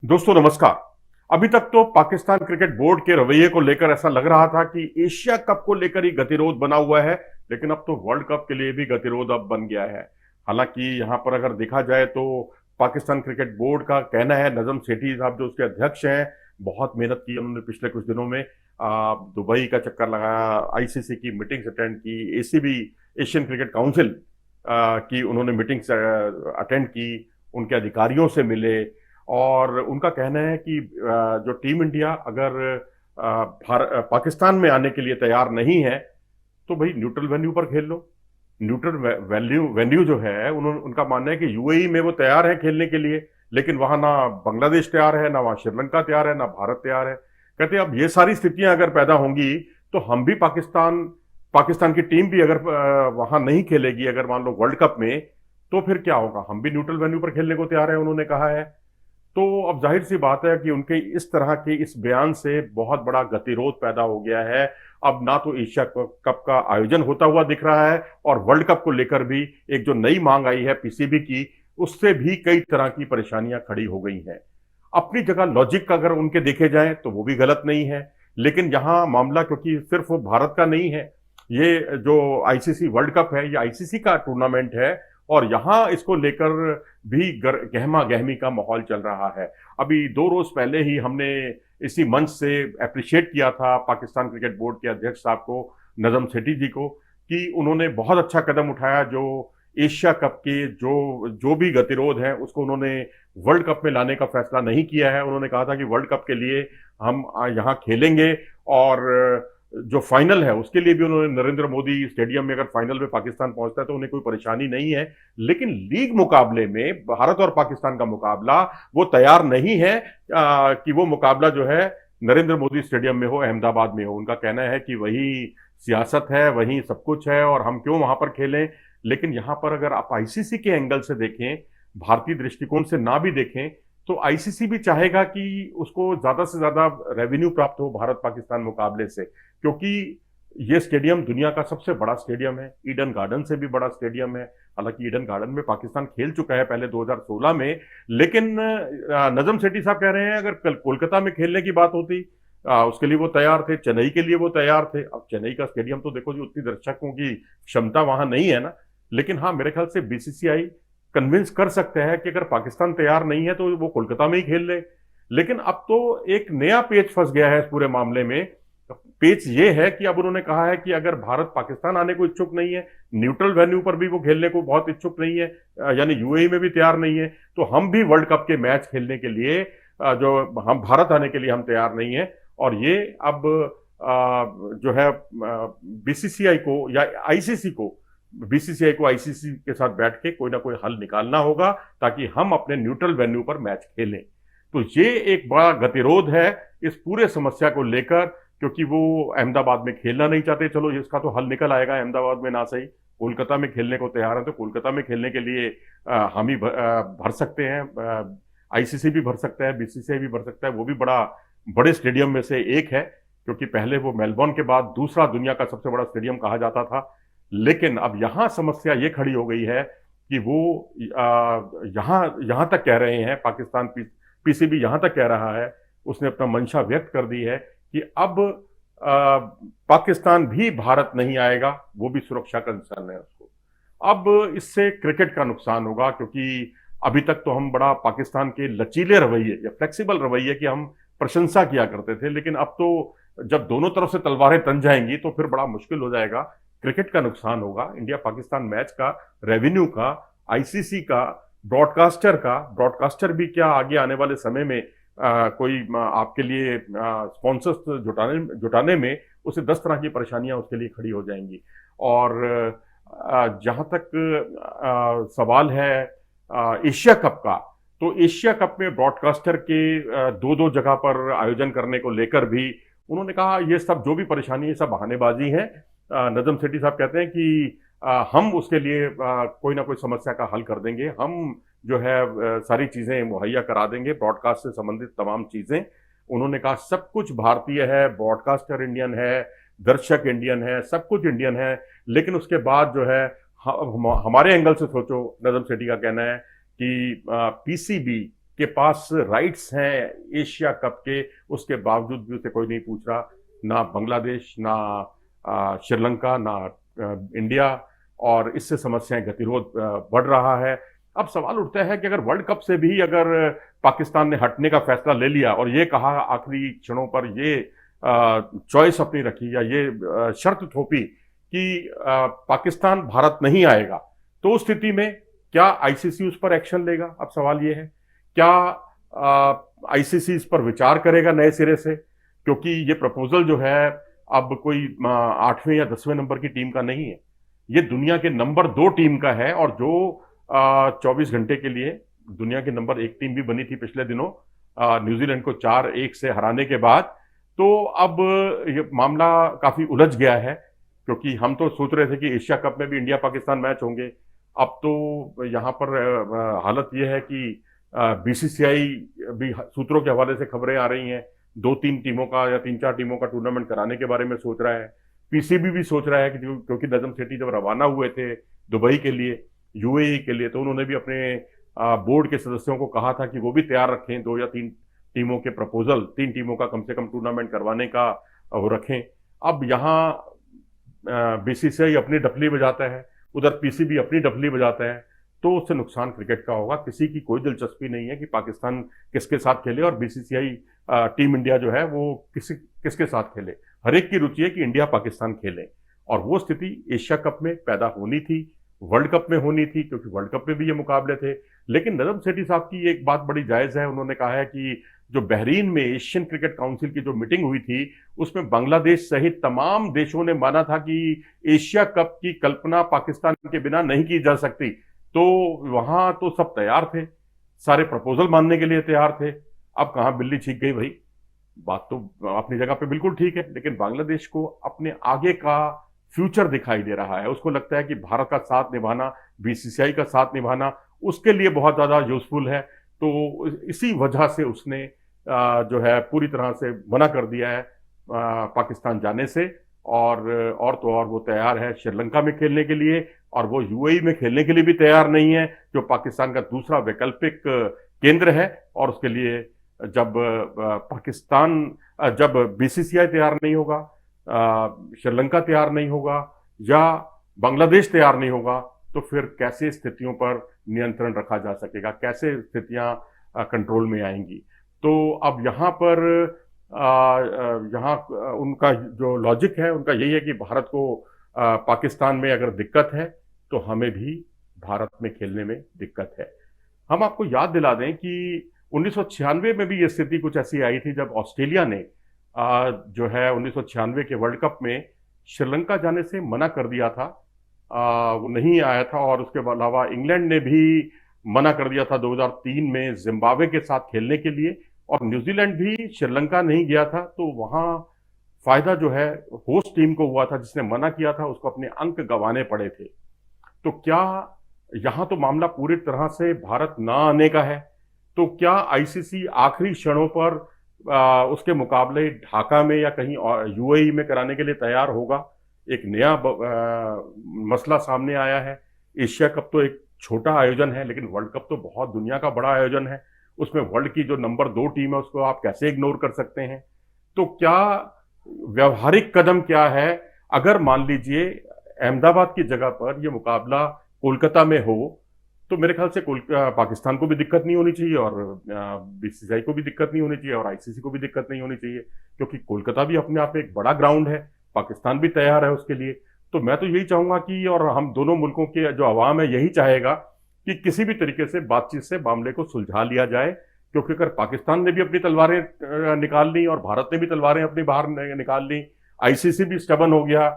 दोस्तों नमस्कार। अभी तक तो पाकिस्तान क्रिकेट बोर्ड के रवैये को लेकर ऐसा लग रहा था कि एशिया कप को लेकर ही गतिरोध बना हुआ है, लेकिन अब तो वर्ल्ड कप के लिए भी गतिरोध अब बन गया है। हालांकि यहां पर अगर देखा जाए तो पाकिस्तान क्रिकेट बोर्ड का कहना है, नजम सेठी साहब जो उसके अध्यक्ष हैं, बहुत मेहनत की उन्होंने पिछले कुछ दिनों में। दुबई का चक्कर लगाया, आईसीसी की मीटिंग्स अटेंड की, एसीबी एशियन क्रिकेट काउंसिल की उन्होंने मीटिंग्स अटेंड की, उनके अधिकारियों से मिले। और उनका कहना है कि जो टीम इंडिया अगर पाकिस्तान में आने के लिए तैयार नहीं है तो भाई न्यूट्रल वेन्यू पर खेल लो। न्यूट्रल वेन्यू वेन्यू जो है उनका मानना है कि यूएई में वो तैयार है खेलने के लिए, लेकिन वहां ना बांग्लादेश तैयार है, ना वहां श्रीलंका तैयार है, ना भारत तैयार है। कहते हैं अब ये सारी स्थितियां अगर पैदा होंगी तो हम भी पाकिस्तान की टीम भी अगर वहां नहीं खेलेगी, अगर मान लो वर्ल्ड कप में, तो फिर क्या होगा? हम भी न्यूट्रल वेन्यू पर खेलने को तैयार है, उन्होंने कहा है। तो अब जाहिर सी बात है कि उनके इस तरह के इस बयान से बहुत बड़ा गतिरोध पैदा हो गया है। अब ना तो एशिया कप का आयोजन होता हुआ दिख रहा है, और वर्ल्ड कप को लेकर भी एक जो नई मांग आई है पीसीबी की, उससे भी कई तरह की परेशानियां खड़ी हो गई हैं। अपनी जगह लॉजिक अगर उनके देखे जाएं तो वो भी गलत नहीं है, लेकिन यहां मामला क्योंकि सिर्फ भारत का नहीं है, ये जो आईसीसी वर्ल्ड कप है ये आईसीसी का टूर्नामेंट है, और यहां इसको लेकर भी गहमा गहमी का माहौल चल रहा है। अभी 2 रोज पहले ही हमने इसी मंच से अप्रिशिएट किया था पाकिस्तान क्रिकेट बोर्ड के अध्यक्ष साहब को, नजम सेठी जी को, कि उन्होंने बहुत अच्छा कदम उठाया। जो एशिया कप के जो जो भी गतिरोध है उसको उन्होंने वर्ल्ड कप में लाने का फैसला नहीं किया है। उन्होंने कहा था कि वर्ल्ड कप के लिए हम यहाँ खेलेंगे, और जो फाइनल है उसके लिए भी उन्होंने नरेंद्र मोदी स्टेडियम में अगर फाइनल में पाकिस्तान पहुंचता है तो उन्हें कोई परेशानी नहीं है। लेकिन लीग मुकाबले में भारत और पाकिस्तान का मुकाबला वो तैयार नहीं है कि वो मुकाबला जो है नरेंद्र मोदी स्टेडियम में हो, अहमदाबाद में हो। उनका कहना है कि वही सियासत है, वही सब कुछ है, और हम क्यों वहां पर खेलें। लेकिन यहां पर अगर आप आईसीसी के एंगल से देखें, भारतीय दृष्टिकोण से ना भी देखें, तो आईसीसी भी चाहेगा कि उसको ज्यादा से ज्यादा रेवेन्यू प्राप्त हो भारत पाकिस्तान मुकाबले से, क्योंकि ये स्टेडियम दुनिया का सबसे बड़ा स्टेडियम है, ईडन गार्डन से भी बड़ा स्टेडियम है। हालांकि ईडन गार्डन में पाकिस्तान खेल चुका है पहले 2016 में, लेकिन नजम सेठी साहब कह रहे हैं अगर कल कोलकाता में खेलने की बात होती, उसके लिए वो तैयार थे, चेन्नई के लिए वो तैयार थे। अब चेन्नई का स्टेडियम तो देखो जी, उतनी दर्शकों की क्षमता वहां नहीं है ना। लेकिन हाँ, मेरे ख्याल से बीसीसीआई कन्विंस कर सकते हैं कि अगर पाकिस्तान तैयार नहीं है तो वो कोलकाता में ही खेल ले। लेकिन अब तो एक नया पेच फंस गया है इस पूरे मामले में। पेच ये है कि अब उन्होंने कहा है कि अगर भारत पाकिस्तान आने को इच्छुक नहीं है, न्यूट्रल वेन्यू पर भी वो खेलने को बहुत इच्छुक नहीं है, यानी यूएई में भी तैयार नहीं है, तो हम भी वर्ल्ड कप के मैच खेलने के लिए जो हम भारत आने के लिए हम तैयार नहीं है। और ये अब जो है बीसीसीआई को या आईसीसी को बीसीसीआई को आईसीसी के साथ बैठ के कोई ना कोई हल निकालना होगा, ताकि हम अपने न्यूट्रल वेन्यू पर मैच खेलें। तो ये एक बड़ा गतिरोध है इस पूरे समस्या को लेकर, क्योंकि वो अहमदाबाद में खेलना नहीं चाहते। चलो इसका तो हल निकल आएगा, अहमदाबाद में ना सही कोलकाता में खेलने को तैयार है, तो कोलकाता में खेलने के लिए हम ही भर सकते हैं, आईसीसी भी भर सकता है, बीसीसीआई भी भर सकता है। वो भी बड़े स्टेडियम में से एक है, क्योंकि पहले वो मेलबोर्न के बाद दूसरा दुनिया का सबसे बड़ा स्टेडियम कहा जाता था। लेकिन अब यहां समस्या ये खड़ी हो गई है कि वो यहां तक कह रहे हैं, पाकिस्तान पीसीबी यहां तक कह रहा है, उसने अपना मंशा व्यक्त कर दी है कि अब पाकिस्तान भी भारत नहीं आएगा, वो भी सुरक्षा कंसर्न है उसको। अब इससे क्रिकेट का नुकसान होगा, क्योंकि अभी तक तो हम बड़ा पाकिस्तान के लचीले रवैये या फ्लेक्सिबल रवैये की हम प्रशंसा किया करते थे, लेकिन अब तो जब दोनों तरफ से तलवारें तन जाएंगी तो फिर बड़ा मुश्किल हो जाएगा। क्रिकेट का नुकसान होगा, इंडिया पाकिस्तान मैच का, रेवेन्यू का, आईसीसी का, ब्रॉडकास्टर भी क्या आगे आने वाले समय में कोई आपके लिए स्पॉन्सर्स जुटाने में उसे 10 तरह की परेशानियां उसके लिए खड़ी हो जाएंगी। और जहां तक सवाल है एशिया कप का, तो एशिया कप में ब्रॉडकास्टर के दो दो जगह पर आयोजन करने को लेकर भी उन्होंने कहा ये सब जो भी परेशानी है सब बहानेबाजी है। नजम सेठी साहब कहते हैं कि हम उसके लिए कोई ना कोई समस्या का हल कर देंगे, हम जो है सारी चीजें मुहैया करा देंगे, ब्रॉडकास्ट से संबंधित तमाम चीजें। उन्होंने कहा सब कुछ भारतीय है, ब्रॉडकास्टर इंडियन है, दर्शक इंडियन है, सब कुछ इंडियन है। लेकिन उसके बाद जो है हमारे एंगल से सोचो, नजम सेठी का कहना है कि पीसीबी के पास राइट्स हैं एशिया कप के, उसके बावजूद भी उसे कोई नहीं पूछ रहा। ना बांग्लादेश, ना श्रीलंका, ना इंडिया, और इससे समस्याएं, गतिरोध बढ़ रहा है। अब सवाल उठता है कि अगर वर्ल्ड कप से भी अगर पाकिस्तान ने हटने का फैसला ले लिया और ये कहा आखिरी क्षणों पर, ये चॉइस अपनी रखी या ये शर्त थोपी कि पाकिस्तान भारत नहीं आएगा, तो उस स्थिति में क्या आईसीसी उस पर एक्शन लेगा? अब सवाल ये है, क्या आईसीसी इस पर विचार करेगा नए सिरे से? क्योंकि ये प्रपोजल जो है अब कोई 8वें या 10वें नंबर की टीम का नहीं है, ये दुनिया के नंबर 2 टीम का है। और जो 24 घंटे के लिए दुनिया की नंबर 1 टीम भी बनी थी पिछले दिनों न्यूजीलैंड को 4-1 से हराने के बाद, तो अब ये मामला काफी उलझ गया है। क्योंकि हम तो सोच रहे थे कि एशिया कप में भी इंडिया पाकिस्तान मैच होंगे, अब तो यहाँ पर हालत ये है कि बीसीसीआई भी सूत्रों के हवाले से खबरें आ रही हैं 2-3 टीमों का या 3-4 टीमों का टूर्नामेंट कराने के बारे में सोच रहा है। पीसीबी भी सोच रहा है कि क्योंकि नजम सेठी जब रवाना हुए थे दुबई के लिए, यूएई के लिए, तो उन्होंने भी अपने बोर्ड के सदस्यों को कहा था कि वो भी तैयार रखें 2 या 3 टीमों के प्रपोजल, 3 टीमों का कम से कम टूर्नामेंट करवाने का वो रखें। अब यहाँ बीसीसीआई अपनी डफली बजाता है, उधर पीसीबी अपनी डफली बजाता है, तो उससे नुकसान क्रिकेट का होगा। किसी की कोई दिलचस्पी नहीं है कि पाकिस्तान किसके साथ खेले और बीसीसीआई टीम इंडिया जो है वो किसके साथ खेले। हर एक की रुचि है कि इंडिया पाकिस्तान खेले, और वो स्थिति एशिया कप में पैदा होनी थी, वर्ल्ड कप में होनी थी, क्योंकि वर्ल्ड कप में भी ये मुकाबले थे। लेकिन नजम सेठी साहब की एक बात बड़ी जायज है, उन्होंने कहा है कि जो बहरीन में एशियन क्रिकेट काउंसिल की जो मीटिंग हुई थी, उसमें बांग्लादेश सहित तमाम देशों ने माना था कि एशिया कप की कल्पना पाकिस्तान के बिना नहीं की जा सकती। तो वहां तो सब तैयार थे, सारे प्रपोजल मानने के लिए तैयार थे। अब कहां बिल्ली छींक गई भाई? बात तो अपनी जगह पे बिल्कुल ठीक है, लेकिन बांग्लादेश को अपने आगे का फ्यूचर दिखाई दे रहा है। उसको लगता है कि भारत का साथ निभाना, बीसीसीआई का साथ निभाना उसके लिए बहुत ज्यादा यूजफुल है। तो इसी वजह से उसने जो है पूरी तरह से मना कर दिया है पाकिस्तान जाने से। और तो और वो तैयार है श्रीलंका में खेलने के लिए, और वो यूएई में खेलने के लिए भी तैयार नहीं है, जो पाकिस्तान का दूसरा वैकल्पिक केंद्र है। और उसके लिए जब जब बीसीसीआई तैयार नहीं होगा, श्रीलंका तैयार नहीं होगा या बांग्लादेश तैयार नहीं होगा, तो फिर कैसे स्थितियों पर नियंत्रण रखा जा सकेगा, कैसे स्थितियां कंट्रोल में आएंगी? तो अब यहाँ पर यहाँ उनका जो लॉजिक है उनका यही है कि भारत को पाकिस्तान में अगर दिक्कत है तो हमें भी भारत में खेलने में दिक्कत है। हम आपको याद दिला दें कि 1996 में भी ये स्थिति कुछ ऐसी आई थी, जब ऑस्ट्रेलिया ने जो है 1996 के वर्ल्ड कप में श्रीलंका जाने से मना कर दिया था, वो नहीं आया था। और उसके अलावा इंग्लैंड ने भी मना कर दिया था 2003 में जिम्बाब्वे के साथ खेलने के लिए, और न्यूजीलैंड भी श्रीलंका नहीं गया था। तो वहां फायदा जो है होस्ट टीम को हुआ था, जिसने मना किया था उसको अपने अंक गंवाने पड़े थे। तो क्या यहां तो मामला पूरी तरह से भारत ना आने का है? तो क्या आईसीसी आखिरी क्षणों पर उसके मुकाबले ढाका में या कहीं यूएई में कराने के लिए तैयार होगा? एक नया मसला सामने आया है। एशिया कप तो एक छोटा आयोजन है, लेकिन वर्ल्ड कप तो बहुत दुनिया का बड़ा आयोजन है। उसमें वर्ल्ड की जो नंबर 2 टीम है उसको आप कैसे इग्नोर कर सकते हैं? तो क्या व्यवहारिक कदम क्या है? अगर मान लीजिए अहमदाबाद की जगह पर यह मुकाबला कोलकाता में हो, तो मेरे ख्याल से पाकिस्तान को भी दिक्कत नहीं होनी चाहिए, और बीसीसीआई को भी दिक्कत नहीं होनी चाहिए, और आईसीसी को भी दिक्कत नहीं होनी चाहिए, क्योंकि कोलकाता भी अपने आप में एक बड़ा ग्राउंड है, पाकिस्तान भी तैयार है उसके लिए। तो मैं तो यही चाहूंगा कि, और हम दोनों मुल्कों के जो अवाम है यही चाहेगा कि किसी भी तरीके से बातचीत से मामले को सुलझा लिया जाए। क्योंकि अगर पाकिस्तान ने भी अपनी तलवारें निकाल ली और भारत ने भी तलवारें अपनी बाहर निकाल ली, आईसीसी भी स्टबन हो गया,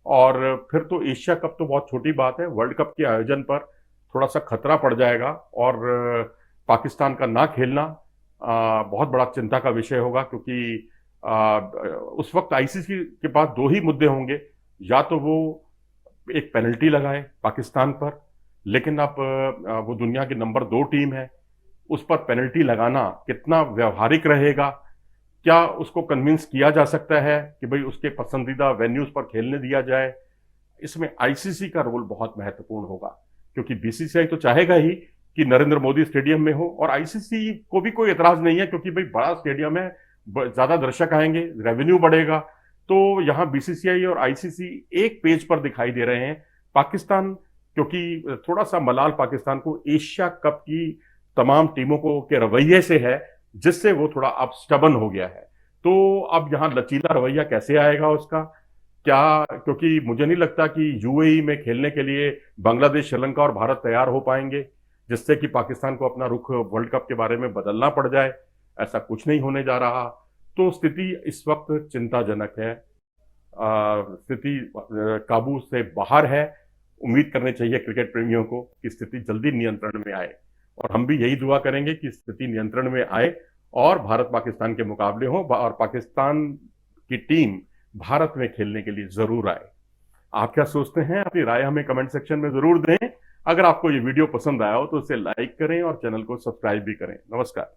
और फिर तो एशिया कप तो बहुत छोटी बात है, वर्ल्ड कप के आयोजन पर थोड़ा सा खतरा पड़ जाएगा। और पाकिस्तान का ना खेलना बहुत बड़ा चिंता का विषय होगा, क्योंकि उस वक्त आईसीसी के पास 2 ही मुद्दे होंगे, या तो वो एक पेनल्टी लगाए पाकिस्तान पर, लेकिन अब वो दुनिया की नंबर 2 टीम है, उस पर पेनल्टी लगाना कितना व्यवहारिक रहेगा? क्या उसको कन्विंस किया जा सकता है कि भाई उसके पसंदीदा वेन्यूज पर खेलने दिया जाए? इसमें आईसीसी का रोल बहुत महत्वपूर्ण होगा, क्योंकि बीसीसीआई तो चाहेगा ही कि नरेंद्र मोदी स्टेडियम में हो, और आईसीसी को भी कोई एतराज नहीं है क्योंकि भाई बड़ा स्टेडियम है, ज्यादा दर्शक आएंगे, रेवेन्यू बढ़ेगा। तो यहां बीसीसीआई और आईसीसी एक पेज पर दिखाई दे रहे हैं। पाकिस्तान, क्योंकि थोड़ा सा मलाल पाकिस्तान को एशिया कप की तमाम टीमों को के रवैये से है, जिससे वो थोड़ा अब स्टबन हो गया है। तो अब यहां लचीला रवैया कैसे आएगा उसका, क्या, क्योंकि मुझे नहीं लगता कि यूएई में खेलने के लिए बांग्लादेश, श्रीलंका और भारत तैयार हो पाएंगे, जिससे कि पाकिस्तान को अपना रुख वर्ल्ड कप के बारे में बदलना पड़ जाए। ऐसा कुछ नहीं होने जा रहा। तो स्थिति इस वक्त चिंताजनक है, स्थिति काबू से बाहर है। उम्मीद करनी चाहिए क्रिकेट प्रेमियों को कि स्थिति जल्दी नियंत्रण में आए, और हम भी यही दुआ करेंगे कि स्थिति नियंत्रण में आए और भारत पाकिस्तान के मुकाबले हो, और पाकिस्तान की टीम भारत में खेलने के लिए जरूर आए। आप क्या सोचते हैं? अपनी राय हमें कमेंट सेक्शन में जरूर दें। अगर आपको ये वीडियो पसंद आया हो तो इसे लाइक करें और चैनल को सब्सक्राइब भी करें। नमस्कार।